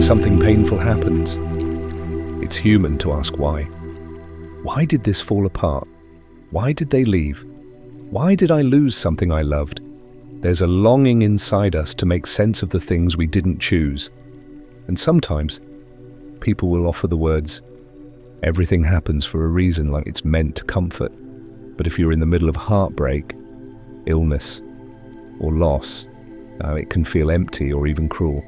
when something painful happens, it's human to ask why. Why did this fall apart? Why did they leave? Why did I lose something I loved? There's a longing inside us to make sense of the things we didn't choose. And sometimes, people will offer the words, everything happens for a reason, like it's meant to comfort. But if you're in the middle of heartbreak, illness, or loss, it can feel empty or even cruel.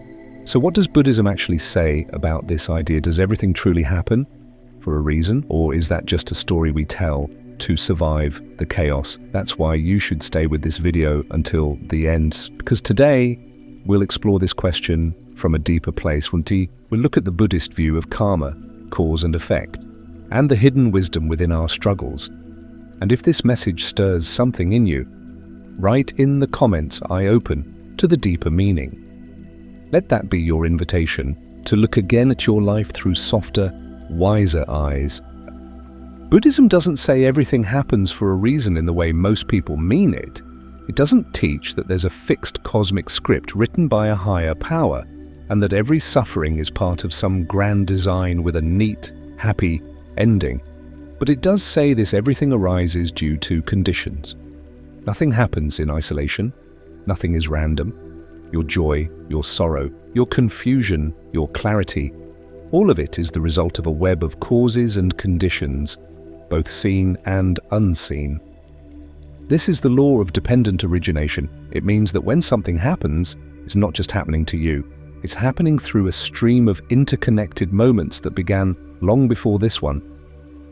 So what does Buddhism actually say about this idea? Does everything truly happen for a reason? Or is that just a story we tell to survive the chaos? That's why you should stay with this video until the end, because today we'll explore this question from a deeper place. We'll look at the Buddhist view of karma, cause and effect, and the hidden wisdom within our struggles. And if this message stirs something in you, write in the comments, "I open to the deeper meaning." Let that be your invitation to look again at your life through softer, wiser eyes. Buddhism doesn't say everything happens for a reason in the way most people mean it. It doesn't teach that there's a fixed cosmic script written by a higher power, and that every suffering is part of some grand design with a neat, happy ending. But it does say this: everything arises due to conditions. Nothing happens in isolation. Nothing is random. Your joy, your sorrow, your confusion, your clarity, all of it is the result of a web of causes and conditions, both seen and unseen. This is the law of dependent origination. It means that when something happens, it's not just happening to you. It's happening through a stream of interconnected moments that began long before this one.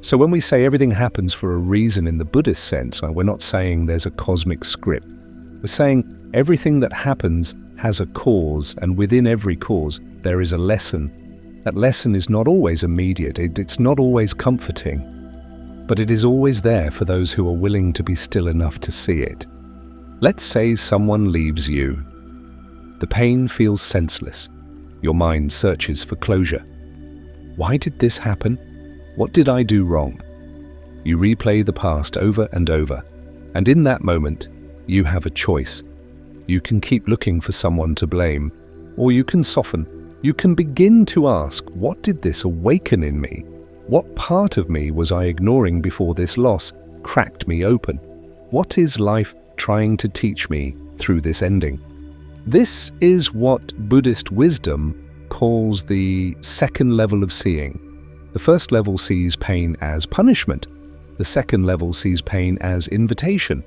So when we say everything happens for a reason in the Buddhist sense, we're not saying there's a cosmic script. We're saying everything that happens has a cause, and within every cause there is a lesson. That lesson is not always immediate, it's not always comforting, but it is always there for those who are willing to be still enough to see it. Let's say someone leaves you. The pain feels senseless. Your mind searches for closure. Why did this happen? What did I do wrong? You replay the past over and over, and in that moment, you have a choice. You can keep looking for someone to blame, or you can soften. You can begin to ask, what did this awaken in me? What part of me was I ignoring before this loss cracked me open? What is life trying to teach me through this ending? This is what Buddhist wisdom calls the second level of seeing. The first level sees pain as punishment. The second level sees pain as invitation.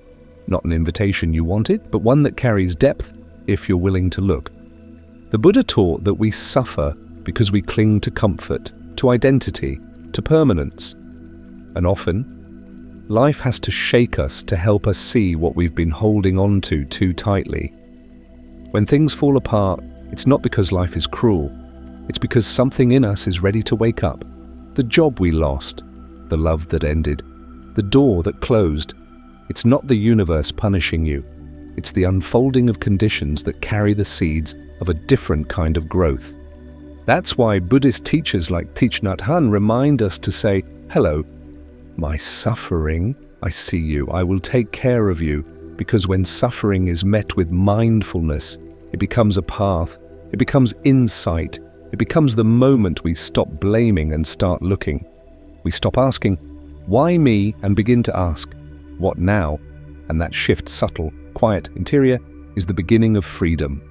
Not an invitation you wanted, but one that carries depth if you're willing to look. The Buddha taught that we suffer because we cling to comfort, to identity, to permanence. And often, life has to shake us to help us see what we've been holding on to too tightly. When things fall apart, it's not because life is cruel. It's because something in us is ready to wake up. The job we lost, the love that ended, the door that closed. It's not the universe punishing you. It's the unfolding of conditions that carry the seeds of a different kind of growth. That's why Buddhist teachers like Thich Nhat Hanh remind us to say, "Hello, my suffering, I see you. I will take care of you." Because when suffering is met with mindfulness, it becomes a path, it becomes insight, it becomes the moment we stop blaming and start looking. We stop asking, "Why me?" and begin to ask, "What now?" And that shift, subtle, quiet, interior, is the beginning of freedom.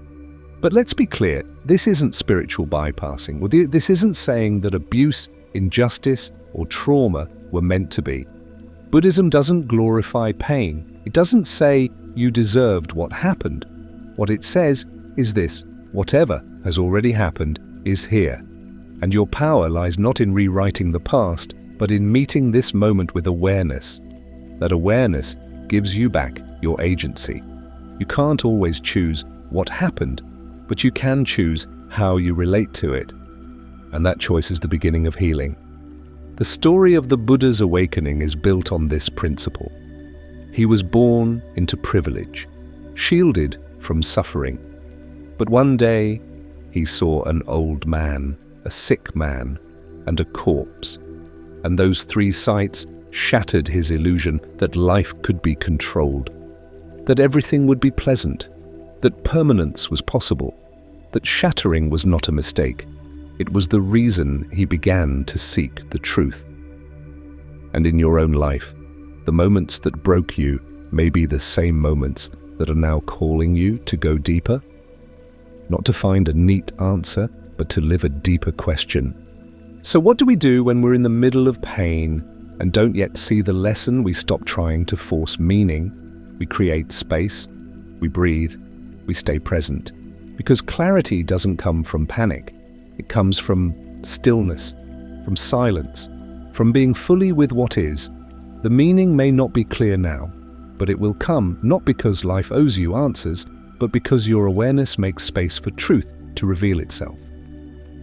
But let's be clear, this isn't spiritual bypassing. This isn't saying that abuse, injustice, or trauma were meant to be. Buddhism doesn't glorify pain. It doesn't say you deserved what happened. What it says is this: whatever has already happened is here. And your power lies not in rewriting the past, but in meeting this moment with awareness. That awareness gives you back your agency. You can't always choose what happened, but you can choose how you relate to it. And that choice is the beginning of healing. The story of the Buddha's awakening is built on this principle. He was born into privilege, shielded from suffering. But one day, he saw an old man, a sick man, and a corpse. And those three sights shattered his illusion that life could be controlled, that everything would be pleasant, that permanence was possible, that shattering was not a mistake. It was the reason he began to seek the truth. And in your own life, the moments that broke you may be the same moments that are now calling you to go deeper, not to find a neat answer, but to live a deeper question. So what do we do when we're in the middle of pain and don't yet see the lesson? We stop trying to force meaning. We create space. We breathe. We stay present. Because clarity doesn't come from panic. It comes from stillness, from silence, from being fully with what is. The meaning may not be clear now, but it will come not because life owes you answers, but because your awareness makes space for truth to reveal itself.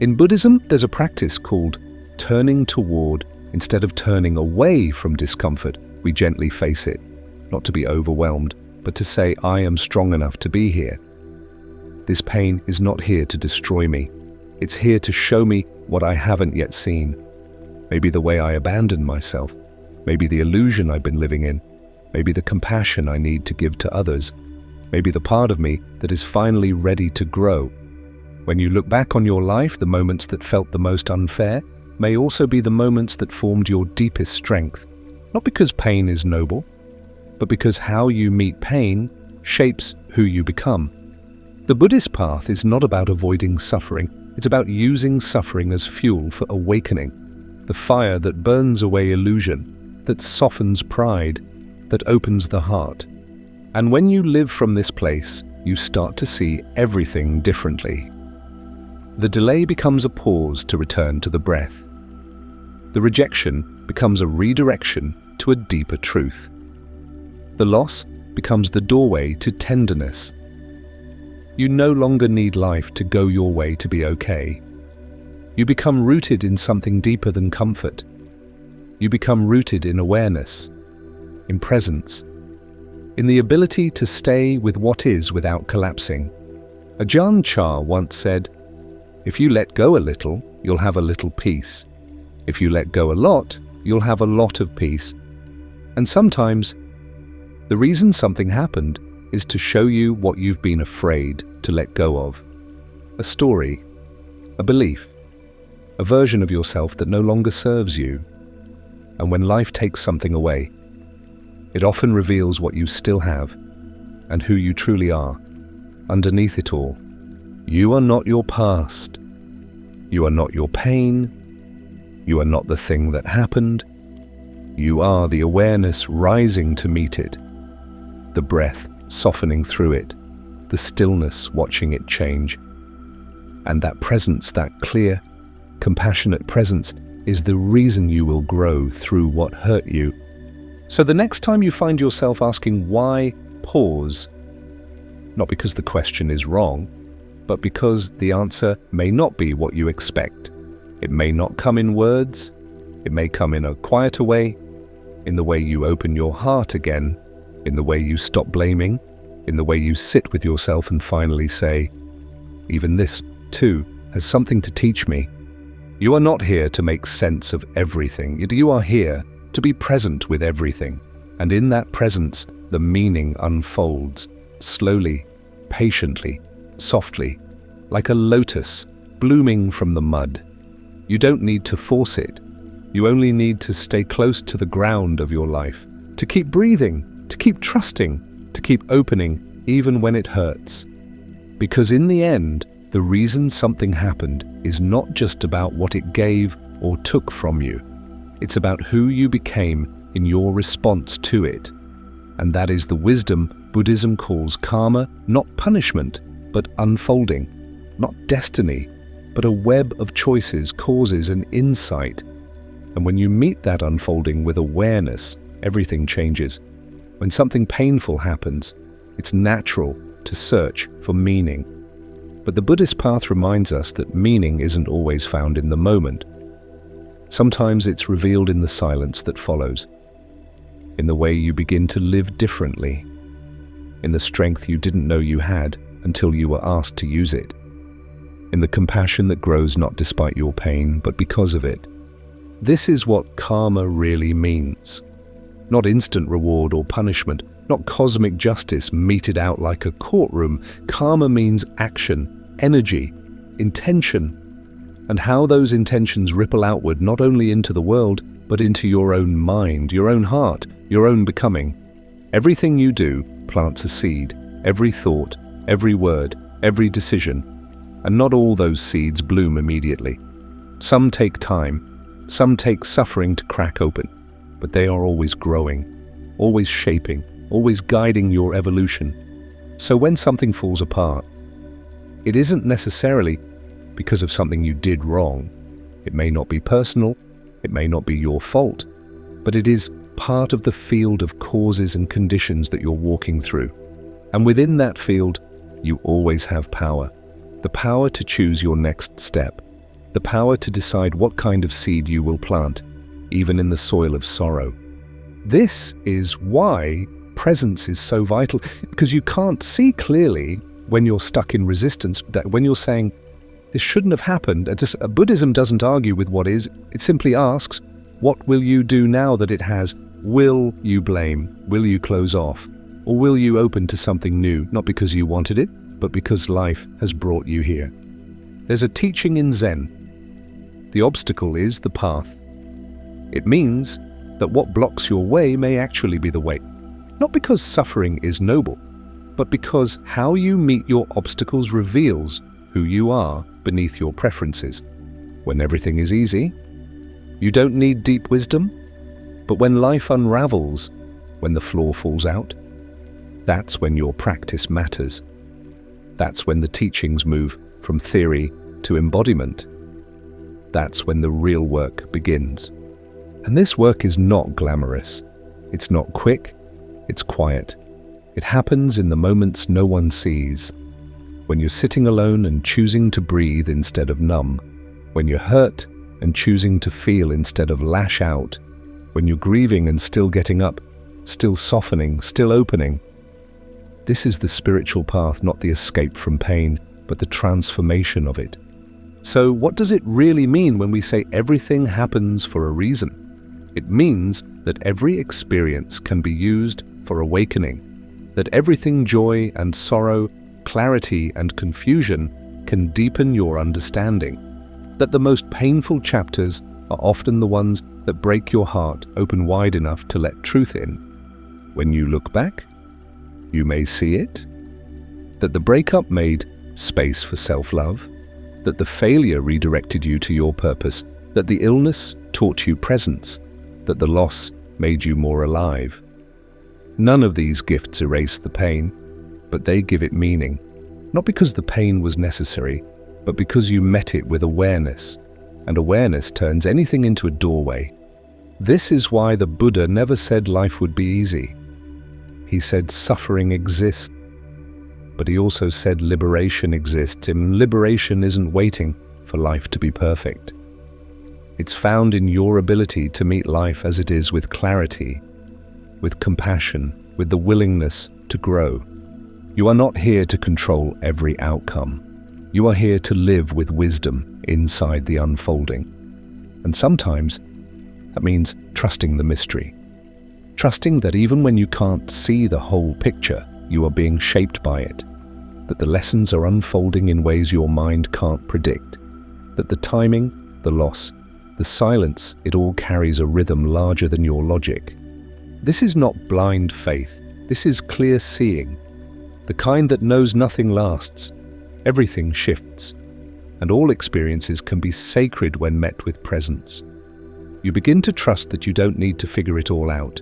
In Buddhism, there's a practice called turning toward instead of turning away from discomfort. We gently face it, not to be overwhelmed, but to say, I am strong enough to be here. This pain is not here to destroy me. It's here to show me what I haven't yet seen. Maybe the way I abandoned myself, maybe the illusion I've been living in, maybe the compassion I need to give to others, maybe the part of me that is finally ready to grow. When you look back on your life, the moments that felt the most unfair may also be the moments that formed your deepest strength, not because pain is noble, but because how you meet pain shapes who you become. The Buddhist path is not about avoiding suffering, it's about using suffering as fuel for awakening, the fire that burns away illusion, that softens pride, that opens the heart. And when you live from this place, you start to see everything differently. The delay becomes a pause to return to the breath. The rejection becomes a redirection to a deeper truth. The loss becomes the doorway to tenderness. You no longer need life to go your way to be okay. You become rooted in something deeper than comfort. You become rooted in awareness, in presence, in the ability to stay with what is without collapsing. Ajahn Chah once said, if you let go a little, you'll have a little peace. If you let go a lot, you'll have a lot of peace. And sometimes, the reason something happened is to show you what you've been afraid to let go of. A story, a belief, a version of yourself that no longer serves you. And when life takes something away, it often reveals what you still have and who you truly are. Underneath it all, you are not your past. You are not your pain. You are not the thing that happened. You are the awareness rising to meet it, the breath softening through it, the stillness watching it change. And that presence, that clear, compassionate presence, is the reason you will grow through what hurt you. So the next time you find yourself asking why, pause. Not because the question is wrong, but because the answer may not be what you expect. It may not come in words. It may come in a quieter way, in the way you open your heart again, in the way you stop blaming, in the way you sit with yourself and finally say, even this, too, has something to teach me. You are not here to make sense of everything. You are here to be present with everything. And in that presence, the meaning unfolds, slowly, patiently, softly, like a lotus blooming from the mud. You don't need to force it. You only need to stay close to the ground of your life, to keep breathing, to keep trusting, to keep opening even when it hurts. Because in the end, the reason something happened is not just about what it gave or took from you. It's about who you became in your response to it. And that is the wisdom Buddhism calls karma, not punishment, but unfolding, not destiny, but a web of choices, causes, and insight. And when you meet that unfolding with awareness, everything changes. When something painful happens, it's natural to search for meaning. But the Buddhist path reminds us that meaning isn't always found in the moment. Sometimes it's revealed in the silence that follows, in the way you begin to live differently, in the strength you didn't know you had until you were asked to use it, in the compassion that grows not despite your pain, but because of it. This is what karma really means. Not instant reward or punishment, not cosmic justice meted out like a courtroom. Karma means action, energy, intention. and how those intentions ripple outward not only into the world, but into your own mind, your own heart, your own becoming. Everything you do plants a seed, every thought, every word, every decision, and not all those seeds bloom immediately. Some take time, some take suffering to crack open, but they are always growing, always shaping, always guiding your evolution. So when something falls apart, it isn't necessarily because of something you did wrong. It may not be personal, it may not be your fault, but it is part of the field of causes and conditions that you're walking through. And within that field, you always have power. The power to choose your next step. The power to decide what kind of seed you will plant, even in the soil of sorrow. This is why presence is so vital, because you can't see clearly when you're stuck in resistance, that when you're saying, this shouldn't have happened. Buddhism doesn't argue with what is, it simply asks, what will you do now that it has? Will you blame? Will you close off? Or will you open to something new, not because you wanted it, but because life has brought you here? There's a teaching in Zen. The obstacle is the path. It means that what blocks your way may actually be the way. Not because suffering is noble, but because how you meet your obstacles reveals who you are beneath your preferences. When everything is easy, you don't need deep wisdom, but when life unravels, when the floor falls out, that's when your practice matters. That's when the teachings move from theory to embodiment. That's when the real work begins. And this work is not glamorous. It's not quick, it's quiet. It happens in the moments no one sees. When you're sitting alone and choosing to breathe instead of numb. When you're hurt and choosing to feel instead of lash out. When you're grieving and still getting up, still softening, still opening. This is the spiritual path, not the escape from pain, but the transformation of it. So what does it really mean when we say everything happens for a reason? It means that every experience can be used for awakening, that everything joy and sorrow, clarity and confusion can deepen your understanding, that the most painful chapters are often the ones that break your heart open wide enough to let truth in. When you look back, you may see it, that the breakup made space for self-love, that the failure redirected you to your purpose, that the illness taught you presence, that the loss made you more alive. None of these gifts erase the pain, but they give it meaning, not because the pain was necessary, but because you met it with awareness, and awareness turns anything into a doorway. This is why the Buddha never said life would be easy. He said suffering exists, but he also said liberation exists, and liberation isn't waiting for life to be perfect. It's found in your ability to meet life as it is with clarity, with compassion, with the willingness to grow. You are not here to control every outcome. You are here to live with wisdom inside the unfolding. And sometimes that means trusting the mystery. Trusting that even when you can't see the whole picture, you are being shaped by it. That the lessons are unfolding in ways your mind can't predict. That the timing, the loss, the silence, it all carries a rhythm larger than your logic. This is not blind faith. This is clear seeing. The kind that knows nothing lasts. Everything shifts. And all experiences can be sacred when met with presence. You begin to trust that you don't need to figure it all out.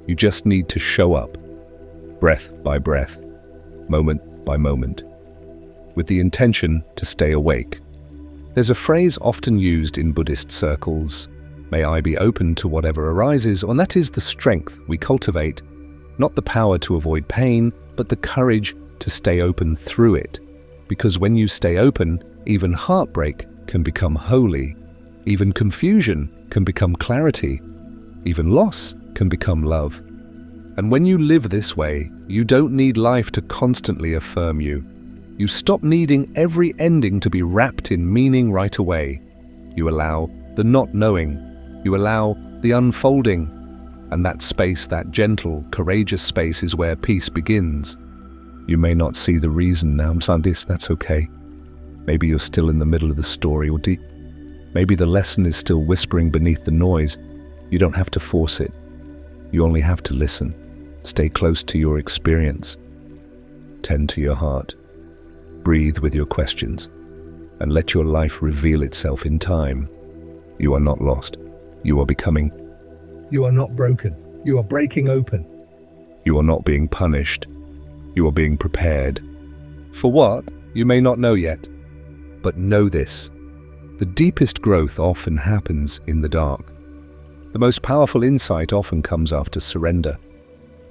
You just need to show up, breath by breath, moment by moment, with the intention to stay awake. There's a phrase often used in Buddhist circles, may I be open to whatever arises, and that is the strength we cultivate, not the power to avoid pain, but the courage to stay open through it. Because when you stay open, even heartbreak can become holy, even confusion can become clarity, even loss can become love. And when you live this way, you don't need life to constantly affirm you. You stop needing every ending to be wrapped in meaning right away. You allow the not knowing. You allow the unfolding. And that space, that gentle, courageous space, is where peace begins. You may not see the reason now, Sandis, that's okay. Maybe you're still in the middle of the story, or Maybe the lesson is still whispering beneath the noise. You don't have to force it. You only have to listen. Stay close to your experience. Tend to your heart. Breathe with your questions. And let your life reveal itself in time. You are not lost. You are becoming. You are not broken. You are breaking open. You are not being punished. You are being prepared. For what? You may not know yet. But know this. The deepest growth often happens in the dark. The most powerful insight often comes after surrender.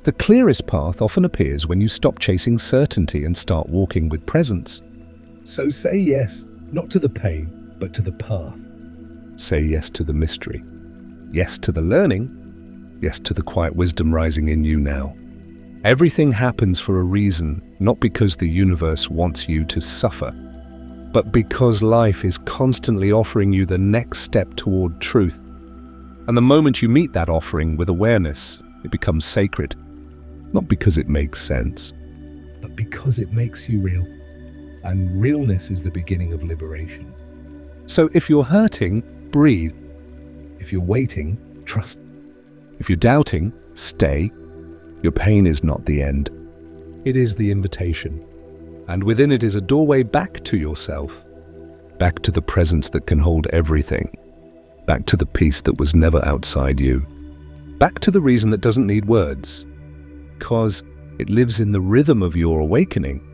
The clearest path often appears when you stop chasing certainty and start walking with presence. So say yes, not to the pain, but to the path. Say yes to the mystery. Yes to the learning. Yes to the quiet wisdom rising in you now. Everything happens for a reason, not because the universe wants you to suffer, but because life is constantly offering you the next step toward truth. And the moment you meet that offering with awareness, it becomes sacred. Not because it makes sense, but because it makes you real. And realness is the beginning of liberation. So if you're hurting, breathe. If you're waiting, trust. If you're doubting, stay. Your pain is not the end. It is the invitation. And within it is a doorway back to yourself. Back to the presence that can hold everything. Back to the peace that was never outside you. Back to the reason that doesn't need words. Because it lives in the rhythm of your awakening.